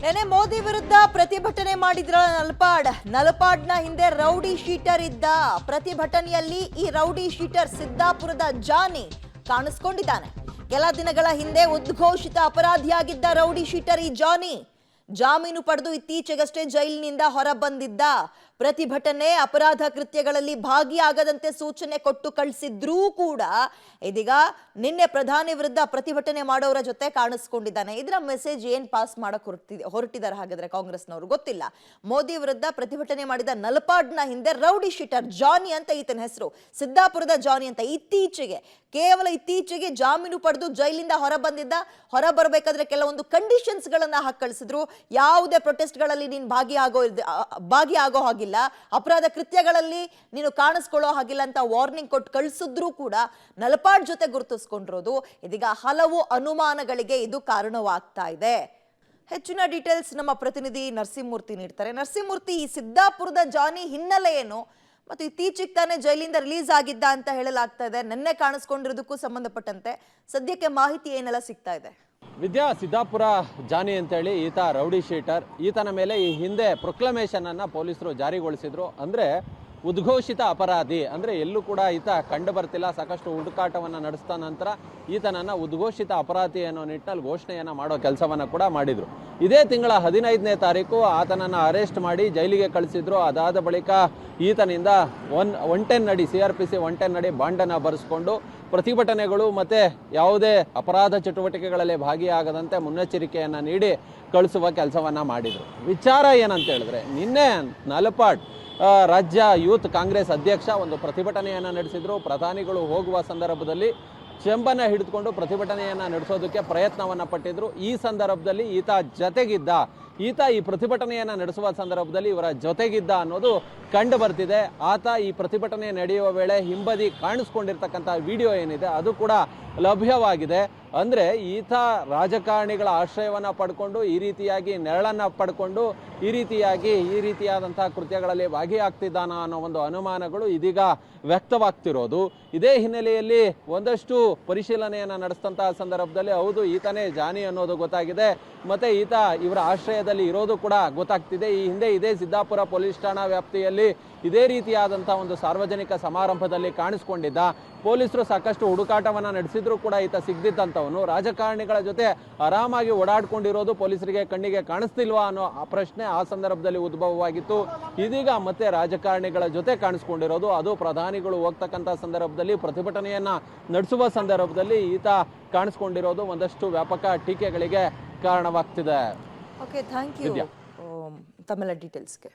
ನೆನೆ ಮೋದಿ ವಿರುದ್ಧ ಪ್ರತಿಭಟನೆ ಮಾಡಿದ್ರ ನಲಪಾಡ್ನ ಹಿಂದೆ ರೌಡಿ ಶೀಟರ್ ಇದ್ದ. ಪ್ರತಿಭಟನೆಯಲ್ಲಿ ಈ ರೌಡಿ ಶೀಟರ್ ಸಿದ್ದಾಪುರದ ಜಾನಿ ಕಾಣಿಸ್ಕೊಂಡಿದ್ದಾನೆ. ಕೆಲ ದಿನಗಳ ಹಿಂದೆ ಉದ್ಘೋಷಿತ ಅಪರಾಧಿಯಾಗಿದ್ದ ರೌಡಿ ಶೀಟರ್ ಈ ಜಾನಿ ಜಾಮೀನು ಪಡೆದು ಇತ್ತೀಚೆಗಷ್ಟೇ ಜೈಲಿನಿಂದ ಹೊರಬಂದಿದ್ದ. ಪ್ರತಿಭಟನೆ ಅಪರಾಧ ಕೃತ್ಯಗಳಲ್ಲಿ ಭಾಗಿಯಾಗದಂತೆ ಸೂಚನೆ ಕೊಟ್ಟು ಕಳಿಸಿದ್ರೂ ಕೂಡ ಇದೀಗ ನಿನ್ನೆ ಪ್ರಧಾನಿ ವಿರುದ್ಧ ಪ್ರತಿಭಟನೆ ಮಾಡೋರ ಜೊತೆ ಕಾಣಿಸ್ಕೊಂಡಿದ್ದಾನೆ. ಇದರ ಮೆಸೇಜ್ ಏನ್ ಪಾಸ್ ಮಾಡಕ್ ಹೊರಟಿದ್ದಾರೆ ಹಾಗಾದ್ರೆ ಕಾಂಗ್ರೆಸ್ನವರು ಗೊತ್ತಿಲ್ಲ. ಮೋದಿ ವಿರುದ್ಧ ಪ್ರತಿಭಟನೆ ಮಾಡಿದ ನಲಪಾಡ್ನ ಹಿಂದೆ ರೌಡಿ ಶೀಟರ್ ಜಾನಿ ಅಂತ ಈತನ ಹೆಸರು, ಸಿದ್ದಾಪುರದ ಜಾನಿ ಅಂತ. ಕೇವಲ ಇತ್ತೀಚೆಗೆ ಜಾಮೀನು ಪಡೆದು ಜೈಲಿಂದ ಹೊರ ಬರಬೇಕಾದ್ರೆ ಕೆಲವೊಂದು ಕಂಡೀಷನ್ಸ್ ಗಳನ್ನ ಹಾಕಿ ಕಳಿಸಿದ್ರು. ಯಾವುದೇ ಪ್ರೊಟೆಸ್ಟ್ ಗಳಲ್ಲಿ ನೀನು ಭಾಗಿಯಾಗೋ ಹಾಗಿಲ್ಲ, ಅಪರಾಧ ಕೃತ್ಯಗಳಲ್ಲಿ ನೀನು ಕಾಣಿಸ್ಕೊಳ್ಳೋ ಹಾಗಿಲ್ಲ ಅಂತ ವಾರ್ನಿಂಗ್ ಕೊಟ್ಟು ಕಳಿಸಿದ್ರು ಕೂಡ ನಲಪಾಡ್ ಜೊತೆ ಗುರುತಿಸ್ಕೊಂಡಿರೋದು ಇದೀಗ ಹಲವು ಅನುಮಾನಗಳಿಗೆ ಇದು ಕಾರಣವಾಗ್ತಾ ಇದೆ. ಹೆಚ್ಚಿನ ಡೀಟೇಲ್ಸ್ ನಮ್ಮ ಪ್ರತಿನಿಧಿ ನರಸಿಂಹಮೂರ್ತಿ ನೀಡ್ತಾರೆ. ನರಸಿಂಹಮೂರ್ತಿ, ಈ ಸಿದ್ದಾಪುರದ ಜಾನಿ ಹಿನ್ನೆಲೆ ಏನು ಮತ್ತು ಇತ್ತೀಚೆಗೆ ತಾನೇ ಜೈಲಿಂದ ರಿಲೀಸ್ ಆಗಿದ್ದ ಅಂತ ಹೇಳಲಾಗ್ತಾ ಇದೆ. ನಿನ್ನೆ ಕಾಣಿಸ್ಕೊಂಡಿರೋದಕ್ಕೂ ಸಂಬಂಧಪಟ್ಟಂತೆ ಸದ್ಯಕ್ಕೆ ಮಾಹಿತಿ ಏನೆಲ್ಲ ಸಿಗ್ತಾ ಇದೆ? ವಿದ್ಯಾ, ಸಿದ್ದಾಪುರ ಜಾನಿ ಅಂತೇಳಿ ಈತ ರೌಡಿ ಶೀಟರ್. ಈತನ ಮೇಲೆ ಈ ಹಿಂದೆ ಪ್ರೊಕ್ಲಮೇಷನ್ ಅನ್ನ ಪೊಲೀಸರು ಜಾರಿಗೊಳಿಸಿದ್ರು. ಅಂದ್ರೆ ಉದ್ಘೋಷಿತ ಅಪರಾಧಿ, ಅಂದ್ರೆ ಎಲ್ಲೂ ಕೂಡ ಈತ ಕಂಡು ಬರ್ತಿಲ್ಲ. ಸಾಕಷ್ಟು ಹುಡುಕಾಟವನ್ನ ನಡೆಸಿದ ನಂತರ ಈತನನ್ನ ಉದ್ಘೋಷಿತ ಅಪರಾಧಿ ಅನ್ನೋ ನಿಟ್ಟಿನಲ್ಲಿ ಘೋಷಣೆಯನ್ನ ಮಾಡೋ ಕೆಲಸವನ್ನ ಕೂಡ ಮಾಡಿದ್ರು. ಇದೇ ತಿಂಗಳ 15ನೇ ತಾರೀಕು ಆತನನ್ನ ಅರೆಸ್ಟ್ ಮಾಡಿ ಜೈಲಿಗೆ ಕಳಿಸಿದ್ರು. ಅದಾದ ಬಳಿಕ ಈತನಿಂದ 110 ಅಡಿ CRPC 110 ಅಡಿ ಬಾಂಡನ್ನ ಬರೆಸ್ಕೊಂಡು ಪ್ರತಿಭಟನೆಗಳು ಮತ್ತೆ ಯಾವುದೇ ಅಪರಾಧ ಚಟುವಟಿಕೆಗಳಲ್ಲಿ ಭಾಗಿಯಾಗದಂತೆ ಮುನ್ನೆಚ್ಚರಿಕೆಯನ್ನ ನೀಡಿ ಕಳಿಸುವ ಕೆಲಸವನ್ನ ಮಾಡಿದ್ರು. ವಿಚಾರ ಏನಂತ ಹೇಳಿದ್ರೆ, ನಿನ್ನೆ ನಲಪಾಡ್ ರಾಜ್ಯ ಯೂತ್ ಕಾಂಗ್ರೆಸ್ ಅಧ್ಯಕ್ಷ ಒಂದು ಪ್ರತಿಭಟನೆಯನ್ನ ನಡೆಸಿದ್ರು. ಪ್ರಧಾನಿಗಳು ಹೋಗುವ ಸಂದರ್ಭದಲ್ಲಿ ಚೆಂಬನ್ನ ಹಿಡಿದುಕೊಂಡು ಪ್ರತಿಭಟನೆಯನ್ನ ನಡೆಸೋದಕ್ಕೆ ಪ್ರಯತ್ನವನ್ನ ಪಟ್ಟಿದ್ರು. ಈ ಸಂದರ್ಭದಲ್ಲಿ ಈತ ಈ ಪ್ರತಿಭಟನೆಯನ್ನ ನಡೆಸುವ ಸಂದರ್ಭದಲ್ಲಿ ಇವರ ಜೊತೆಗಿದ್ದ ಅನ್ನೋದು ಕಂಡು ಬರ್ತಿದೆ. ಆತ ಈ ಪ್ರತಿಭಟನೆ ನಡೆಯುವ ವೇಳೆ ಹಿಂಬದಿ ಕಾಣಿಸ್ಕೊಂಡಿರ್ತಕ್ಕಂಥ ವಿಡಿಯೋ ಏನಿದೆ ಅದು ಕೂಡ ಲಭ್ಯವಾಗಿದೆ. ಅಂದ್ರೆ ಈತ ರಾಜಕಾರಣಿಗಳ ಆಶ್ರಯವನ್ನ ಪಡ್ಕೊಂಡು ಈ ರೀತಿಯಾಗಿ ನೆರಳನ್ನ ಪಡ್ಕೊಂಡು ಈ ರೀತಿಯಾದಂತಹ ಕೃತ್ಯಗಳಲ್ಲಿ ಭಾಗಿಯಾಗ್ತಿದ್ದಾನ ಅನ್ನೋ ಒಂದು ಅನುಮಾನಗಳು ಇದೀಗ ವ್ಯಕ್ತವಾಗ್ತಿರೋದು. ಇದೇ ಹಿನ್ನೆಲೆಯಲ್ಲಿ ಒಂದಷ್ಟು ಪರಿಶೀಲನೆಯನ್ನ ನಡೆಸಿದಂತಹ ಸಂದರ್ಭದಲ್ಲಿ ಹೌದು ಈತನೇ ಜಾನಿ ಅನ್ನೋದು ಗೊತ್ತಾಗಿದೆ. ಮತ್ತೆ ಈತ ಇವರ ಆಶ್ರಯದಲ್ಲಿ ಇರೋದು ಕೂಡ ಗೊತ್ತಾಗ್ತಿದೆ. ಈ ಹಿಂದೆ ಇದೇ ಸಿದ್ದಾಪುರ ಪೊಲೀಸ್ ಠಾಣಾ ವ್ಯಾಪ್ತಿಯಲ್ಲಿ ಇದೇ ರೀತಿಯಾದಂತಹ ಒಂದು ಸಾರ್ವಜನಿಕ ಸಮಾರಂಭದಲ್ಲಿ ಕಾಣಿಸ್ಕೊಂಡಿದ್ದ. ಪೊಲೀಸರು ಸಾಕಷ್ಟು ಹುಡುಕಾಟವನ್ನ ನಡೆಸಿದ್ರು ಕೂಡ ಈತ ಸಿಗದಿದ್ದಂಥವನು. ರಾಜಕಾರಣಿಗಳ ಜೊತೆ ಆರಾಮಾಗಿ ಓಡಾಡ್ಕೊಂಡಿರೋದು ಪೊಲೀಸರಿಗೆ ಕಣ್ಣಿಗೆ ಕಾಣಿಸ್ತಿಲ್ವಾ ಅನ್ನೋ ಪ್ರಶ್ನೆ ಆ ಸಂದರ್ಭದಲ್ಲಿ ಉದ್ಭವವಾಗಿತ್ತು. ಇದೀಗ ಮತ್ತೆ ರಾಜಕಾರಣಿಗಳ ಜೊತೆ ಕಾಣಿಸ್ಕೊಂಡಿರೋದು, ಅದು ಪ್ರಧಾನಿಗಳು ಹೋಗ್ತಕ್ಕಂಥ ಸಂದರ್ಭದಲ್ಲಿ ಪ್ರತಿಭಟನೆಯನ್ನ ನಡೆಸುವ ಸಂದರ್ಭದಲ್ಲಿ ಈತ ಕಾಣಿಸ್ಕೊಂಡಿರೋದು ಒಂದಷ್ಟು ವ್ಯಾಪಕ ಟೀಕೆಗಳಿಗೆ ಕಾರಣವಾಗ್ತಿದೆ. ಓಕೆ, ಥ್ಯಾಂಕ್ ಯು ತಮ್ಮೆಲ್ಲ ಡೀಟೇಲ್ಸ್ಗೆ.